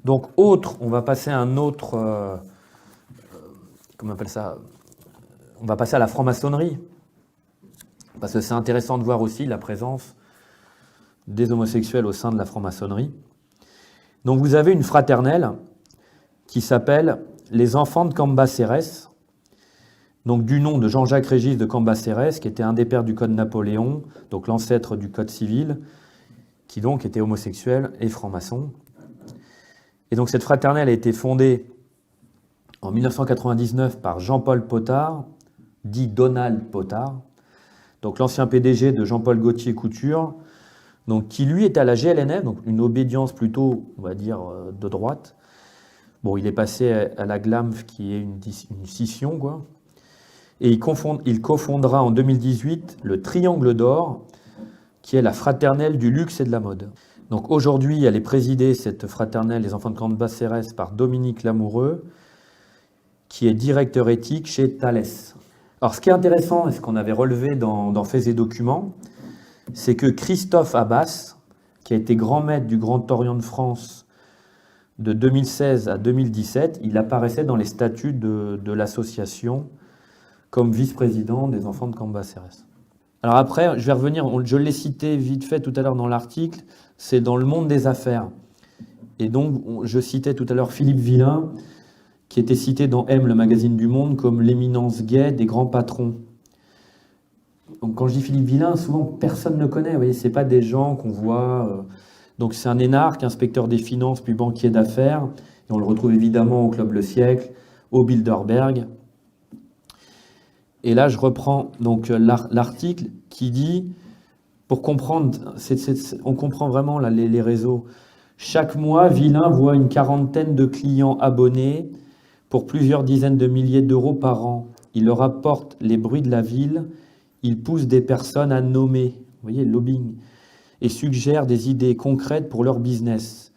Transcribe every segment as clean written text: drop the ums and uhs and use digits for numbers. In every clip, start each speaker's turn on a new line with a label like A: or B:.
A: Donc autre, on va passer à un autre, comment on appelle ça, on va passer à la franc-maçonnerie, parce que c'est intéressant de voir aussi la présence des homosexuels au sein de la franc-maçonnerie. Donc vous avez une fraternelle qui s'appelle les Enfants de Cambacérès, donc du nom de Jean-Jacques Régis de Cambacérès, qui était un des pères du Code Napoléon, donc l'ancêtre du Code civil, qui donc était homosexuel et franc-maçon. Et donc cette fraternelle a été fondée en 1999 par Jean-Paul Potard, dit Donald Potard, donc l'ancien PDG de Jean-Paul Gaultier Couture, donc qui lui est à la GLNF, donc une obédience plutôt, on va dire, de droite. Bon, il est passé à la GLAMF, qui est une scission, quoi. Et il cofondera en 2018 le Triangle d'Or, qui est la fraternelle du luxe et de la mode. Donc aujourd'hui, elle est présidée, cette fraternelle, les Enfants de Cambacérès, par Dominique Lamoureux, qui est directeur éthique chez Thales. Alors ce qui est intéressant, et ce qu'on avait relevé dans Faits et Documents, c'est que Christophe Abbas, qui a été grand maître du Grand Orient de France de 2016 à 2017, il apparaissait dans les statuts de l'association comme vice-président des Enfants de Cambacérès. Alors après, je vais revenir, je l'ai cité vite fait tout à l'heure dans l'article, c'est dans le monde des affaires. Et donc, je citais tout à l'heure Philippe Villain, qui était cité dans M, le magazine du Monde, comme l'éminence gay des grands patrons. Donc quand je dis Philippe Villain, souvent personne ne connaît, vous voyez, c'est pas des gens qu'on voit. Donc c'est un énarque, inspecteur des finances, puis banquier d'affaires, et on le retrouve évidemment au Club Le Siècle, au Bilderberg. Et là, je reprends donc l'article qui dit, pour comprendre, on comprend vraiment là, les réseaux. Chaque mois, Villain voit une quarantaine de clients abonnés pour plusieurs dizaines de milliers d'euros par an. Il leur apporte les bruits de la ville, il pousse des personnes à nommer, vous voyez, lobbying, et suggère des idées concrètes pour leur business.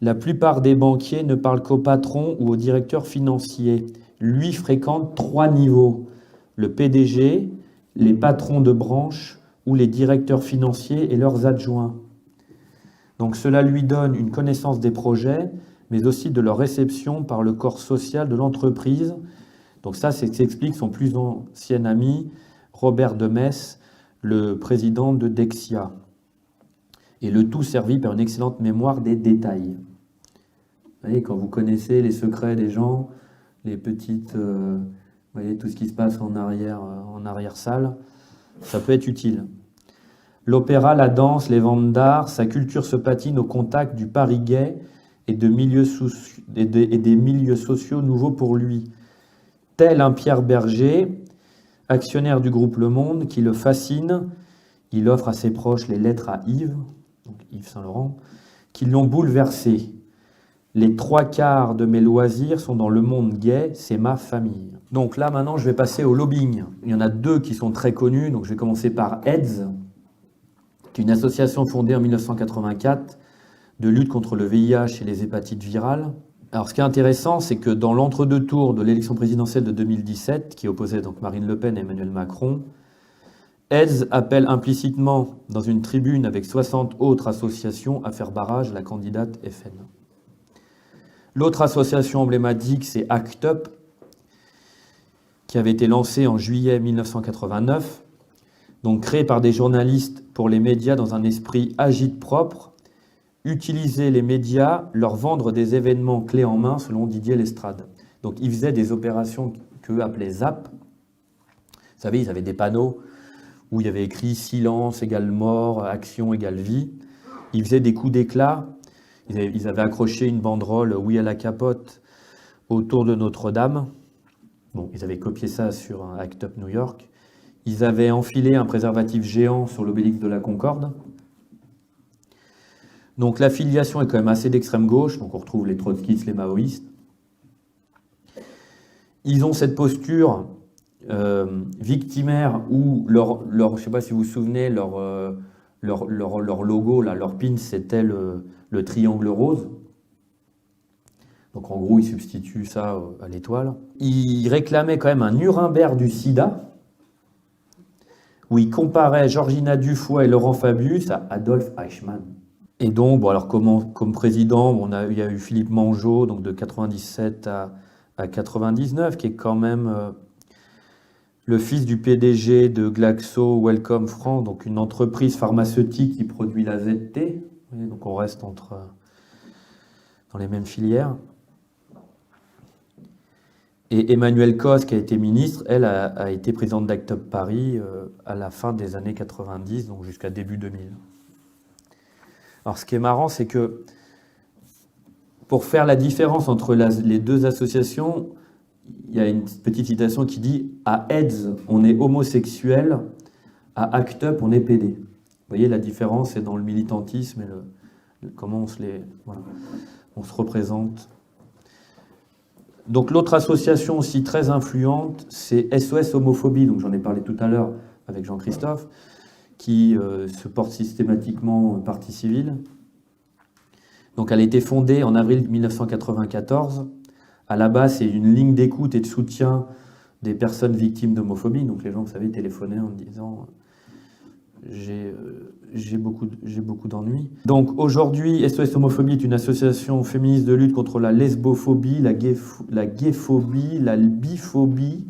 A: La plupart des banquiers ne parlent qu'au patron ou au directeur financier. Lui fréquente 3 niveaux. Le PDG, les patrons de branche ou les directeurs financiers et leurs adjoints. Donc cela lui donne une connaissance des projets, mais aussi de leur réception par le corps social de l'entreprise. Donc ça, c'est ce qui explique son plus ancien ami, Robert de Metz, le président de Dexia. Et le tout servi par une excellente mémoire des détails. Vous voyez, quand vous connaissez les secrets des gens, les petites... vous voyez, tout ce qui se passe en arrière-salle, ça peut être utile. L'opéra, la danse, les ventes d'art, sa culture se patine au contact du Paris gay et des milieux sociaux nouveaux pour lui. Tel un Pierre Berger, actionnaire du groupe Le Monde, qui le fascine, il offre à ses proches les lettres à Yves, donc Yves Saint-Laurent, qui l'ont bouleversé. Les 3/4 de mes loisirs sont dans le monde gay, c'est ma famille. Donc là, maintenant, je vais passer au lobbying. Il y en a 2 qui sont très connus. Donc je vais commencer par AIDS, qui est une association fondée en 1984 de lutte contre le VIH et les hépatites virales. Alors ce qui est intéressant, c'est que dans l'entre-deux tours de l'élection présidentielle de 2017, qui opposait donc Marine Le Pen et Emmanuel Macron, AIDS appelle implicitement dans une tribune avec 60 autres associations à faire barrage à la candidate FN. L'autre association emblématique, c'est ACT UP, qui avait été lancée en juillet 1989, donc créée par des journalistes pour les médias dans un esprit agite-propre, utiliser les médias, leur vendre des événements clés en main, selon Didier Lestrade. Donc ils faisaient des opérations qu'eux appelaient ZAP. Vous savez, ils avaient des panneaux où il y avait écrit « Silence égale mort, action égale vie ». Ils faisaient des coups d'éclat. Ils avaient accroché une banderole « Oui à la capote » autour de Notre-Dame. Bon, ils avaient copié ça sur un Act Up New York. Ils avaient enfilé un préservatif géant sur l'obélisque de la Concorde. Donc l'affiliation est quand même assez d'extrême gauche, donc on retrouve les trotskistes, les maoïstes. Ils ont cette posture victimaire où leur je ne sais pas si vous vous souvenez, leur logo, là, leur pin, c'était le triangle rose. Donc en gros, ils substituent ça à l'étoile. Ils réclamaient quand même un Nuremberg du sida, où ils comparaient Georgina Dufoy et Laurent Fabius à Adolf Eichmann. Et donc, bon, alors comme président, il y a eu Philippe Mangeot, donc de 97 à 99, qui est quand même le fils du PDG de Glaxo Wellcome France, donc une entreprise pharmaceutique qui produit la ZT. Donc on reste dans les mêmes filières. Et Emmanuelle Cos, qui a été ministre, elle a été présidente d'Act Up Paris à la fin des années 90, donc jusqu'à début 2000. Alors ce qui est marrant, c'est que pour faire la différence entre les deux associations, il y a une petite citation qui dit « À AIDS, on est homosexuel, à ACT UP, on est PD ». Vous voyez, la différence, c'est dans le militantisme et comment on se représente. Donc l'autre association aussi très influente, c'est SOS Homophobie, donc j'en ai parlé tout à l'heure avec Jean-Christophe, qui se porte systématiquement partie civile. Donc elle a été fondée en avril 1994. À la base, c'est une ligne d'écoute et de soutien des personnes victimes d'homophobie. Donc les gens, vous savez, téléphonaient en disant j'ai beaucoup d'ennuis. Donc aujourd'hui, SOS Homophobie est une association féministe de lutte contre la lesbophobie, la gayphobie, la biphobie,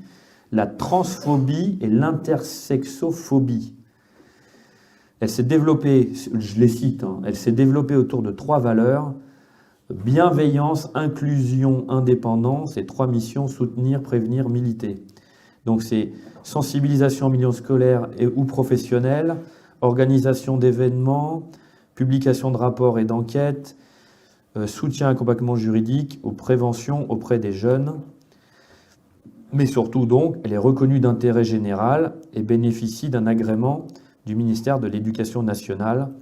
A: la transphobie et l'intersexophobie. Elle s'est développée, je les cite, elle s'est développée autour de 3 valeurs: bienveillance, inclusion, indépendance, et 3 missions: soutenir, prévenir, militer. Donc c'est sensibilisation en milieu scolaire ou professionnel, organisation d'événements, publication de rapports et d'enquêtes, soutien et accompagnement juridique, ou prévention auprès des jeunes. Mais surtout donc, elle est reconnue d'intérêt général et bénéficie d'un agrément du ministère de l'Éducation nationale,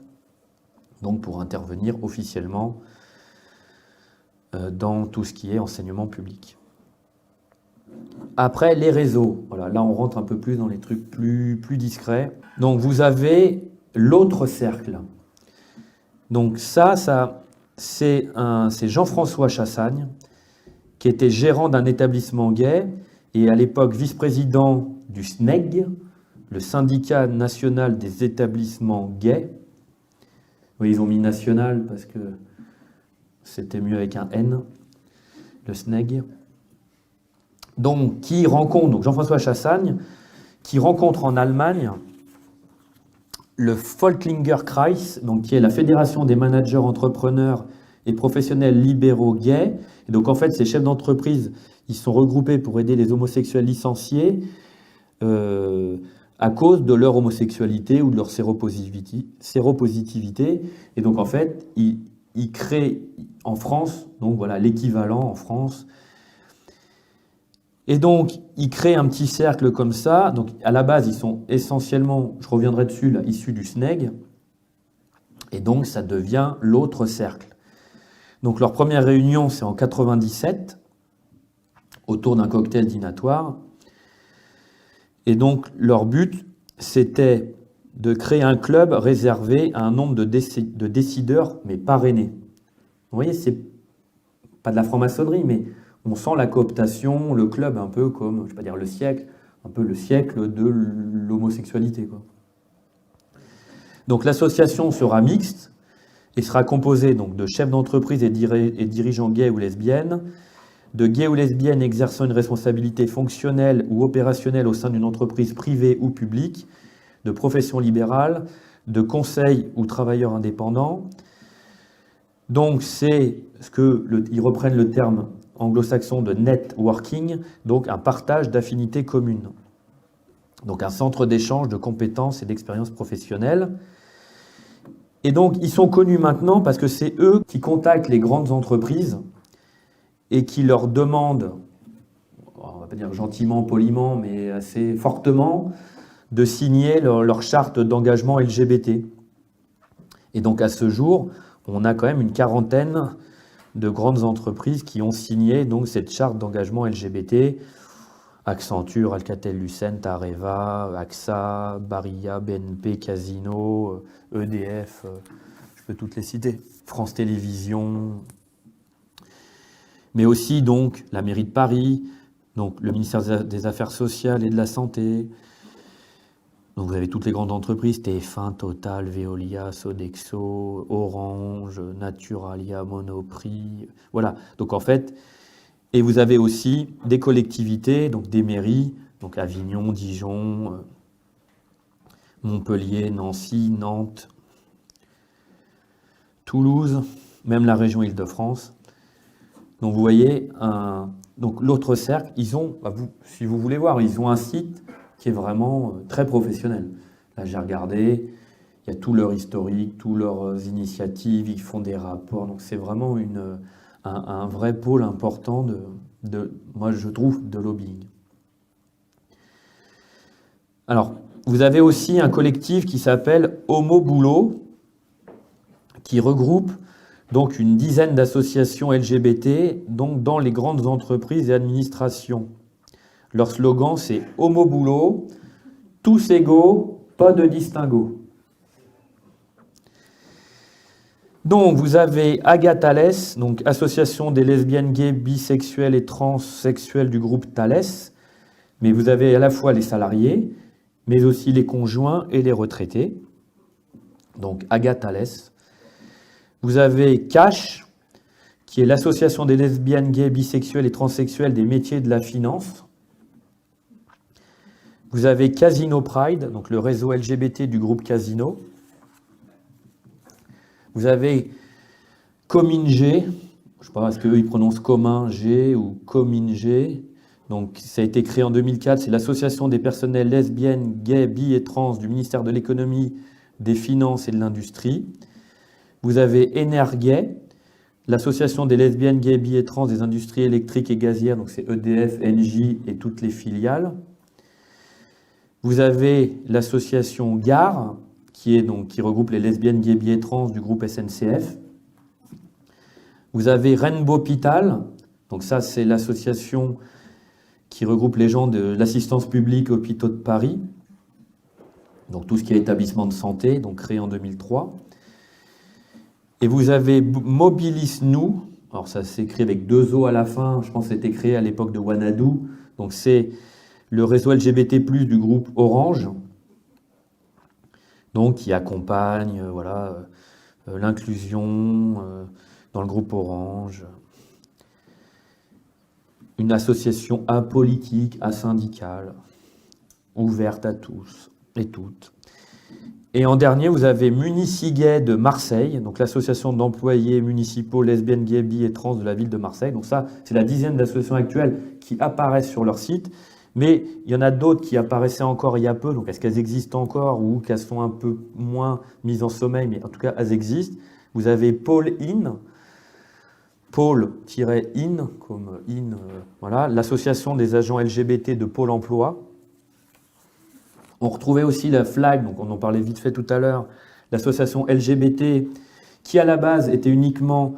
A: donc pour intervenir officiellement dans tout ce qui est enseignement public. Après, les réseaux. Voilà, là, on rentre un peu plus dans les trucs plus discrets. Donc, vous avez l'autre cercle. Donc, ça c'est Jean-François Chassagne, qui était gérant d'un établissement gay et à l'époque vice-président du SNEG, le syndicat national des établissements gays. Oui, ils ont mis national parce que c'était mieux avec un N, le SNEG. Donc, donc Jean-François Chassagne, qui rencontre en Allemagne le Volklinger-Kreis, donc qui est la fédération des managers, entrepreneurs et professionnels libéraux gays. Et donc, en fait, ces chefs d'entreprise, ils sont regroupés pour aider les homosexuels licenciés à cause de leur homosexualité ou de leur séropositivité. Et donc, en fait, ils créent en France, donc voilà, l'équivalent en France. Et donc, ils créent un petit cercle comme ça. Donc, à la base, ils sont essentiellement, je reviendrai dessus, là, issus du SNEG. Et donc, ça devient l'autre cercle. Donc, leur première réunion, c'est en 97, autour d'un cocktail dînatoire. Et donc, leur but, c'était de créer un club réservé à un nombre de décideurs, mais parrainés. Vous voyez, c'est pas de la franc-maçonnerie, mais on sent la cooptation, le club un peu comme, je ne vais pas dire le siècle, un peu le siècle de l'homosexualité, quoi. Donc l'association sera mixte et sera composée donc de chefs d'entreprise et dirigeants gays ou lesbiennes, de gays ou lesbiennes exerçant une responsabilité fonctionnelle ou opérationnelle au sein d'une entreprise privée ou publique, de professions libérales, de conseils ou travailleurs indépendants. Donc c'est ils reprennent le terme anglo-saxon de networking, donc un partage d'affinités communes. Donc un centre d'échange de compétences et d'expériences professionnelles. Et donc ils sont connus maintenant parce que c'est eux qui contactent les grandes entreprises et qui leur demandent, on va pas dire gentiment, poliment, mais assez fortement, de signer leur charte d'engagement LGBT. Et donc à ce jour, on a quand même une quarantaine de grandes entreprises qui ont signé donc cette charte d'engagement LGBT. Accenture, Alcatel-Lucent, Areva, AXA, Barilla, BNP, Casino, EDF, je peux toutes les citer, France Télévisions, mais aussi donc la mairie de Paris, donc le ministère des Affaires sociales et de la Santé, Donc vous avez toutes les grandes entreprises, TF1, Total, Veolia, Sodexo, Orange, Naturalia, Monoprix, voilà. Donc en fait, et vous avez aussi des collectivités, donc des mairies, donc Avignon, Dijon, Montpellier, Nancy, Nantes, Toulouse, même la région Île-de-France. Donc vous voyez, donc l'autre cercle, ils ont, si vous voulez voir, ils ont un site qui est vraiment très professionnel. Là j'ai regardé, il y a tout leur historique, toutes leurs initiatives, ils font des rapports, donc c'est vraiment un vrai pôle important moi je trouve, de lobbying. Alors, vous avez aussi un collectif qui s'appelle Homo Boulot, qui regroupe donc une dizaine d'associations LGBT donc dans les grandes entreprises et administrations. Leur slogan, c'est Homo Boulot, tous égaux, pas de distinguo. Donc, vous avez Aga Thales, donc association des lesbiennes, gays, bisexuelles et transsexuelles du groupe Thales. Mais vous avez à la fois les salariés, mais aussi les conjoints et les retraités. Donc, Aga Thales. Vous avez CASH, qui est l'association des lesbiennes, gays, bisexuelles et transsexuelles des métiers de la finance. Vous avez Casino Pride, donc le réseau LGBT du groupe Casino. Vous avez Cominge, je ne sais pas, est-ce qu'eux ils prononcent Cominge ou Cominge. Donc ça a été créé en 2004, c'est l'association des personnels lesbiennes, gays, bi et trans du ministère de l'économie, des finances et de l'industrie. Vous avez Energay, l'association des lesbiennes, gays, bi et trans des industries électriques et gazières, donc c'est EDF, Engie et toutes les filiales. Vous avez l'association GARE, qui regroupe les lesbiennes, gays, bi et trans du groupe SNCF. Vous avez Rainbow Hôpital, donc ça c'est l'association qui regroupe les gens de l'assistance publique hôpitaux de Paris, donc tout ce qui est établissement de santé, donc créé en 2003. Et vous avez Mobilis Nous, alors ça s'écrit avec 2 O à la fin, je pense que c'était créé à l'époque de Wanadu, donc c'est le réseau LGBT+, du groupe Orange, donc qui accompagne l'inclusion dans le groupe Orange, une association apolitique, asyndicale, ouverte à tous et toutes. Et en dernier, vous avez Municigay de Marseille, donc l'association d'employés municipaux lesbiennes, gays, bi et trans de la ville de Marseille. Donc ça, c'est la dizaine d'associations actuelles qui apparaissent sur leur site. Mais il y en a d'autres qui apparaissaient encore il y a peu, donc est-ce qu'elles existent encore ou qu'elles sont un peu moins mises en sommeil, mais en tout cas elles existent. Vous avez Paul In, Paul-in, comme in, voilà, l'association des agents LGBT de Pôle emploi. On retrouvait aussi la FLAG, donc on en parlait vite fait tout à l'heure, l'association LGBT, qui à la base était uniquement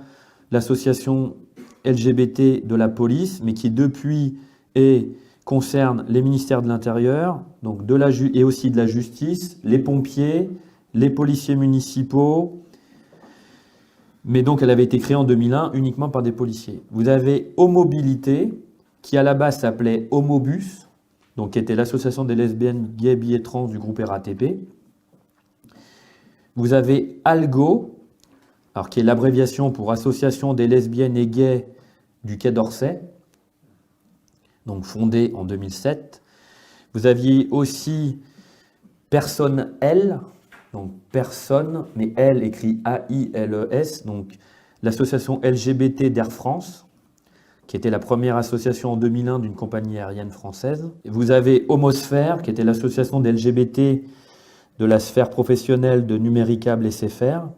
A: l'association LGBT de la police, mais qui depuis concerne les ministères de l'Intérieur, donc et aussi de la justice, les pompiers, les policiers municipaux, mais donc elle avait été créée en 2001 uniquement par des policiers. Vous avez Homobilité, qui à la base s'appelait Homobus, donc qui était l'association des lesbiennes, gays, bi et trans du groupe RATP. Vous avez ALGO, alors qui est l'abréviation pour Association des lesbiennes et gays du Quai d'Orsay, donc fondée en 2007. Vous aviez aussi Personne L, donc personne, mais L écrit A-I-L-E-S, donc l'association LGBT d'Air France, qui était la première association en 2001 d'une compagnie aérienne française. Vous avez Homosphère, qui était l'association des LGBT de la sphère professionnelle de Numéricable SFR,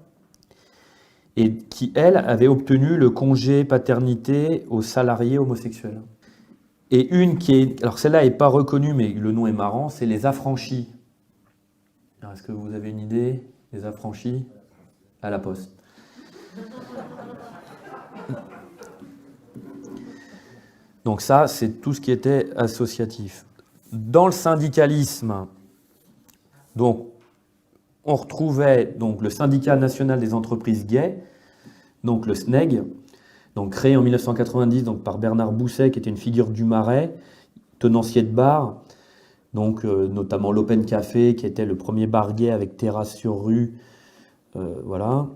A: et qui, elle, avait obtenu le congé paternité aux salariés homosexuels. Et une qui est, alors celle-là n'est pas reconnue, mais le nom est marrant, c'est les Affranchis. Est-ce que vous avez une idée? Les Affranchis à la Poste. Donc ça, c'est tout ce qui était associatif. Dans le syndicalisme, donc, on retrouvait donc, le Syndicat national des entreprises gays, donc le SNEG, donc, créé en 1990 donc, par Bernard Bousset, qui était une figure du Marais, tenancier de bar. Donc, notamment l'Open Café, qui était le premier bar gay avec terrasse sur rue. Voilà.